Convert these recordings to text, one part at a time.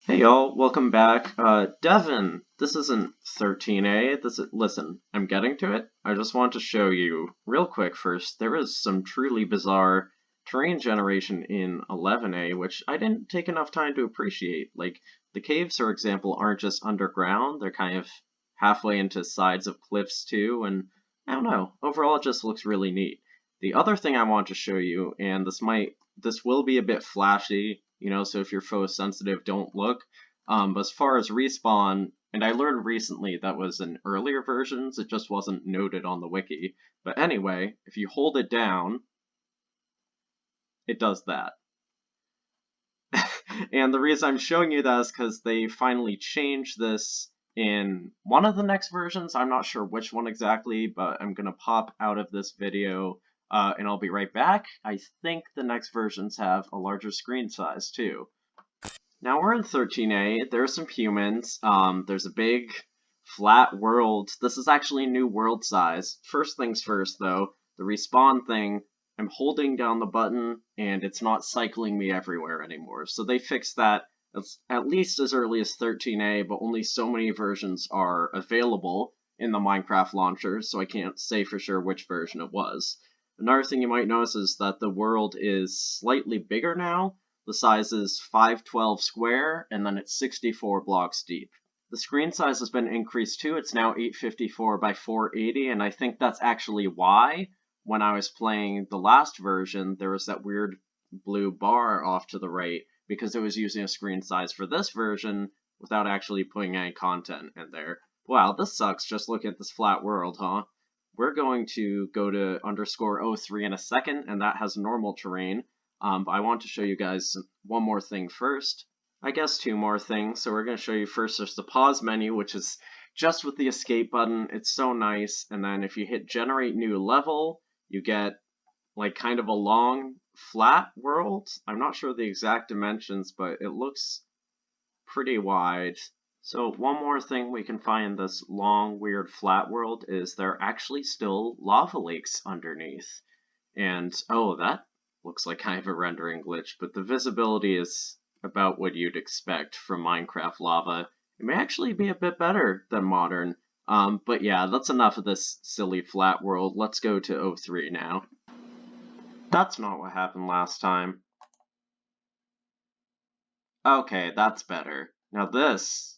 Hey y'all, welcome back. Devin, this isn't 13A. Listen, I'm getting to it. I just want to show you real quick first. There is some truly bizarre terrain generation in 11A, which I didn't take enough time to appreciate. Like, the caves, for example, aren't just underground, they're kind of halfway into sides of cliffs too, and I don't know. Overall, it just looks really neat. The other thing I want to show you, and this will be a bit flashy, so if you're photosensitive, don't look. But as far as respawn, and I learned recently that was in earlier versions, it just wasn't noted on the wiki. But anyway, if you hold it down, it does that. And the reason I'm showing you that is because they finally changed this in one of the next versions. I'm not sure which one exactly, but I'm going to pop out of this video and I'll be right back. I think the next versions have a larger screen size too. Now we're in 13A, there's some humans, there's a big flat world. This is actually new world size. First things first though, the respawn thing, I'm holding down the button and it's not cycling me everywhere anymore. So they fixed that at least as early as 13A, but only so many versions are available in the Minecraft launcher, so I can't say for sure which version it was. Another thing you might notice is that the world is slightly bigger now. The size is 512 square, and then it's 64 blocks deep. The screen size has been increased too. It's now 854 by 480, and I think that's actually why, when I was playing the last version, there was that weird blue bar off to the right, because it was using a screen size for this version without actually putting any content in there. Wow, this sucks. Just look at this flat world, huh? We're going to go to _03 in a second, and that has normal terrain. But I want to show you guys one more thing first. I guess two more things. So we're going to show you first there's the pause menu, which is just with the escape button. It's so nice. And then if you hit generate new level, you get like kind of a long flat world. I'm not sure the exact dimensions, but it looks pretty wide. So one more thing we can find in this long, weird flat world is there are actually still lava lakes underneath. And oh, that looks like kind of a rendering glitch, but the visibility is about what you'd expect from Minecraft lava. It may actually be a bit better than modern. But yeah, that's enough of this silly flat world. Let's go to 03 now. That's not what happened last time. Okay, that's better. Now this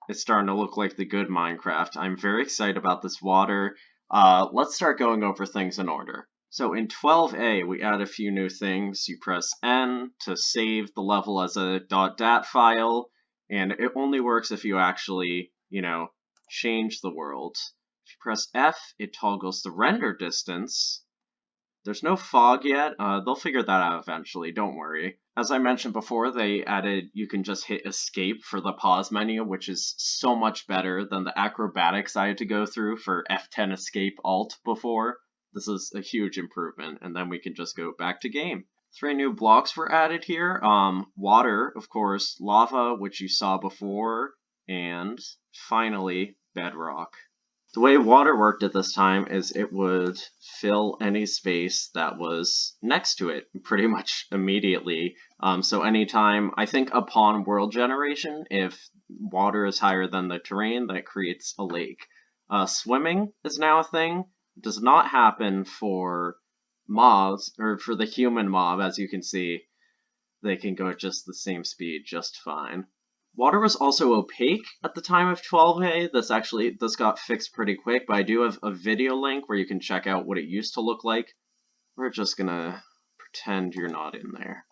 is starting to look like the good Minecraft. I'm very excited about this water. Let's start going over things in order. So in 12A, we add a few new things. You press N to save the level as a .dat file, and it only works if you actually, change the world. If you press F, it toggles the render distance. There's no fog yet. They'll figure that out eventually, don't worry. As I mentioned before, they added you can just hit escape for the pause menu, which is so much better than the acrobatics I had to go through for F10 escape alt before. This is a huge improvement, and then we can just go back to game. 3 new blocks were added here. Water, of course, lava, which you saw before, and finally, bedrock. The way water worked at this time is it would fill any space that was next to it pretty much immediately. So anytime, I think upon world generation, if water is higher than the terrain, that creates a lake. Swimming is now a thing. Does not happen for mobs, or for the human mob, as you can see. They can go at just the same speed just fine. Water was also opaque at the time of 12A. This got fixed pretty quick, but I do have a video link where you can check out what it used to look like. We're just gonna pretend you're not in there.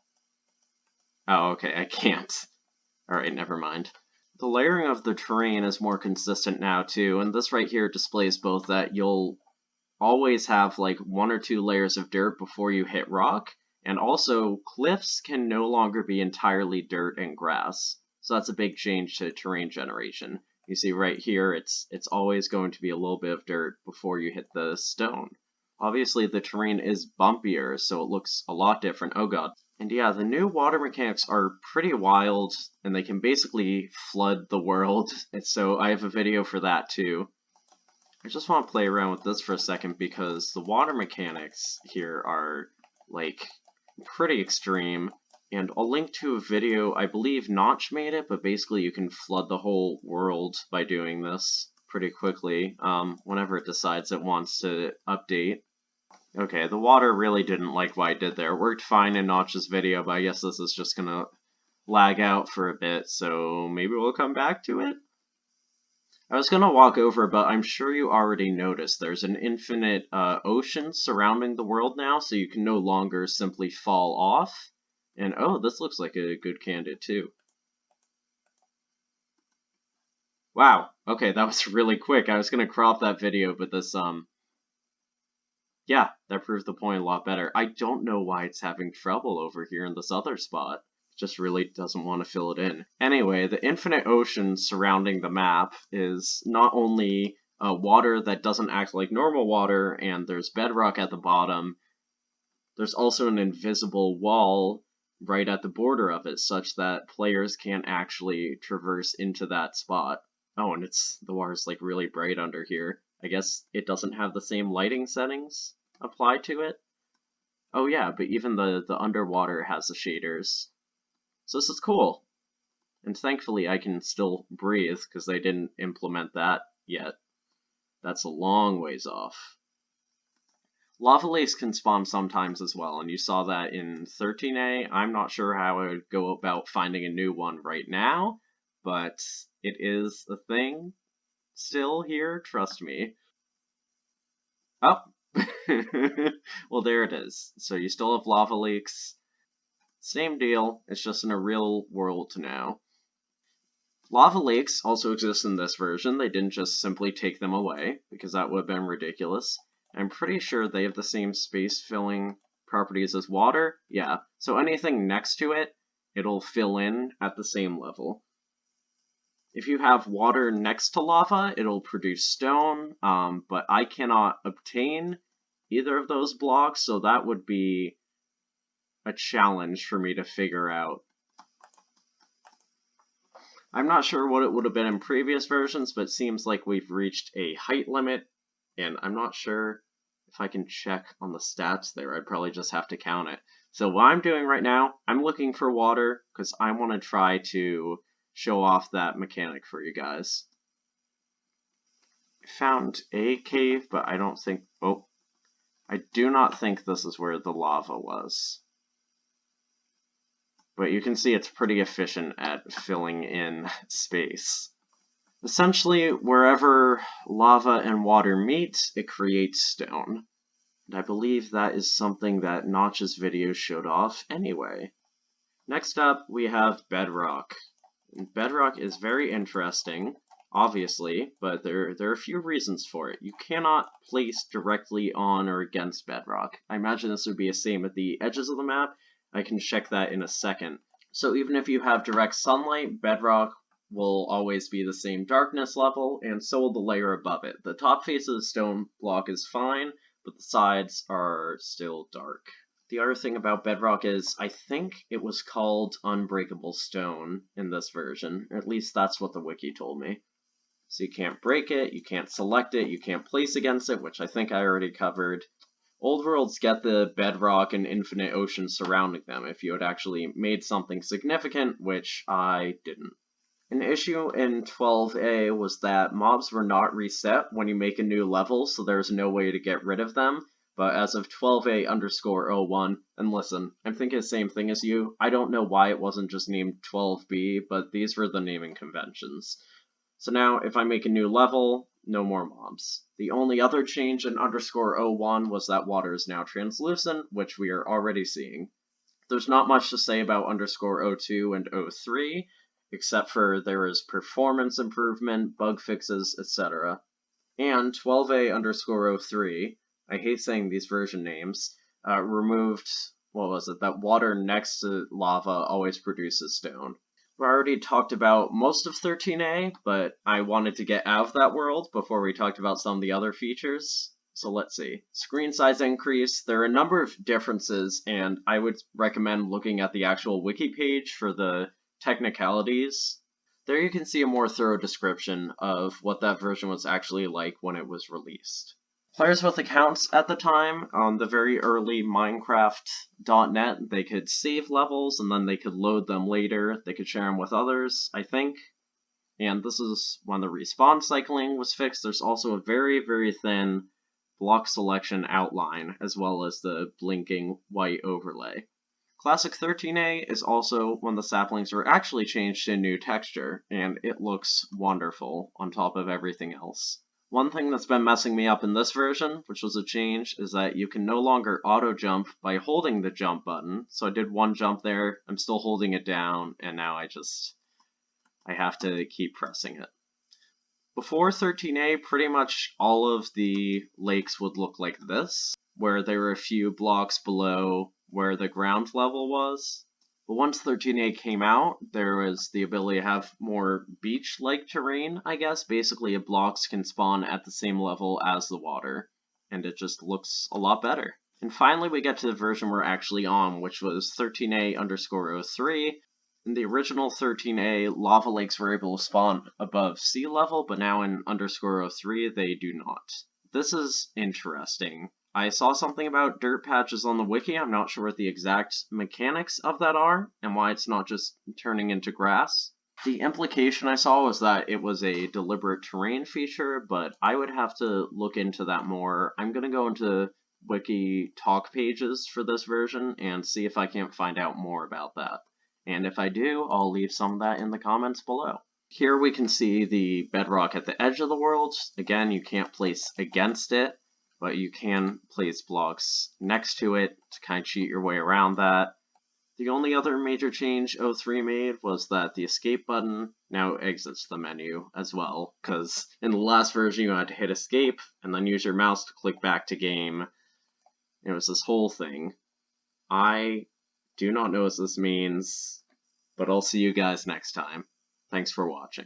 Oh, okay, I can't. Alright, never mind. The layering of the terrain is more consistent now too, and this right here displays both that you'll always have like 1 or 2 layers of dirt before you hit rock, and also cliffs can no longer be entirely dirt and grass. So that's a big change to terrain generation. You see right here, it's always going to be a little bit of dirt before you hit the stone. Obviously the terrain is bumpier, so it looks a lot different. Oh god. And yeah, the new water mechanics are pretty wild, and they can basically flood the world. And so I have a video for that too. I just want to play around with this for a second because the water mechanics here are, like, pretty extreme. And I'll link to a video, I believe Notch made it, but basically you can flood the whole world by doing this pretty quickly, whenever it decides it wants to update. Okay, the water really didn't like what I did there. It worked fine in Notch's video, but I guess this is just gonna lag out for a bit, so maybe we'll come back to it? I was gonna walk over, but I'm sure you already noticed there's an infinite ocean surrounding the world now, so you can no longer simply fall off. And oh, this looks like a good candidate too. Wow, okay, that was really quick. I was gonna crop that video, but this, yeah, that proved the point a lot better. I don't know why it's having trouble over here in this other spot. It just really doesn't want to fill it in. Anyway, the infinite ocean surrounding the map is not only water that doesn't act like normal water, and there's bedrock at the bottom, there's also an invisible wall right at the border of it, such that players can't actually traverse into that spot. Oh, and the water's like really bright under here. I guess it doesn't have the same lighting settings applied to it. Oh yeah, but even the underwater has the shaders. So this is cool. And thankfully I can still breathe, because they didn't implement that yet. That's a long ways off. Lava lakes can spawn sometimes as well, and you saw that in 13A. I'm not sure how I would go about finding a new one right now, but it is a thing still here, trust me. Oh! Well, there it is. So you still have lava lakes. Same deal, it's just in a real world now. Lava lakes also exist in this version. They didn't just simply take them away, because that would have been ridiculous. I'm pretty sure they have the same space-filling properties as water. Yeah, so anything next to it, it'll fill in at the same level. If you have water next to lava, it'll produce stone, but I cannot obtain either of those blocks, so that would be a challenge for me to figure out. I'm not sure what it would have been in previous versions, but it seems like we've reached a height limit, and I'm not sure if I can check on the stats there. I'd probably just have to count it. So what I'm doing right now, I'm looking for water, because I want to try to show off that mechanic for you guys. I found a cave, but I don't think... Oh, I do not think this is where the lava was. But you can see it's pretty efficient at filling in space. Essentially, wherever lava and water meet, it creates stone. And I believe that is something that Notch's video showed off anyway. Next up, we have bedrock. And bedrock is very interesting, obviously, but there are a few reasons for it. You cannot place directly on or against bedrock. I imagine this would be the same at the edges of the map. I can check that in a second. So even if you have direct sunlight, bedrock will always be the same darkness level, and so will the layer above it. The top face of the stone block is fine, but the sides are still dark. The other thing about bedrock is, I think it was called unbreakable stone in this version, or at least that's what the wiki told me. So you can't break it, you can't select it, you can't place against it, which I think I already covered. Old worlds get the bedrock and infinite ocean surrounding them if you had actually made something significant, which I didn't. An issue in 12A was that mobs were not reset when you make a new level, so there's no way to get rid of them. But as of 12A_01, and listen, I'm thinking the same thing as you. I don't know why it wasn't just named 12B, but these were the naming conventions. So now, if I make a new level, no more mobs. The only other change in _01 was that water is now translucent, which we are already seeing. There's not much to say about _02 and 03, except for there is performance improvement, bug fixes, etc. And 12A_03, I hate saying these version names, removed, what was it, that water next to lava always produces stone. We already talked about most of 13A, but I wanted to get out of that world before we talked about some of the other features. So let's see. Screen size increase. There are a number of differences, and I would recommend looking at the actual wiki page for the technicalities. There you can see a more thorough description of what that version was actually like when it was released. Players with accounts at the time, on the very early Minecraft.net, they could save levels and then they could load them later. They could share them with others, I think. And this is when the respawn cycling was fixed. There's also a very, very thin block selection outline, as well as the blinking white overlay. Classic 13A is also when the saplings were actually changed to a new texture, and it looks wonderful on top of everything else. One thing that's been messing me up in this version, which was a change, is that you can no longer auto-jump by holding the jump button. So I did one jump there, I'm still holding it down, and now I have to keep pressing it. Before 13A, pretty much all of the lakes would look like this, where there were a few blocks below where the ground level was. But once 13A came out, there was the ability to have more beach-like terrain, I guess. Basically, blocks can spawn at the same level as the water, and it just looks a lot better. And finally, we get to the version we're actually on, which was 13A_03. In the original 13A, lava lakes were able to spawn above sea level, but now in _03, they do not. This is interesting. I saw something about dirt patches on the wiki. I'm not sure what the exact mechanics of that are, and why it's not just turning into grass. The implication I saw was that it was a deliberate terrain feature, but I would have to look into that more. I'm going to go into wiki talk pages for this version and see if I can't find out more about that. And if I do, I'll leave some of that in the comments below. Here we can see the bedrock at the edge of the world. Again, you can't place against it, but you can place blocks next to it to kind of cheat your way around that. The only other major change 03 made was that the escape button now exits the menu as well, because in the last version you had to hit escape and then use your mouse to click back to game. It was this whole thing. I do not know what this means, but I'll see you guys next time. Thanks for watching.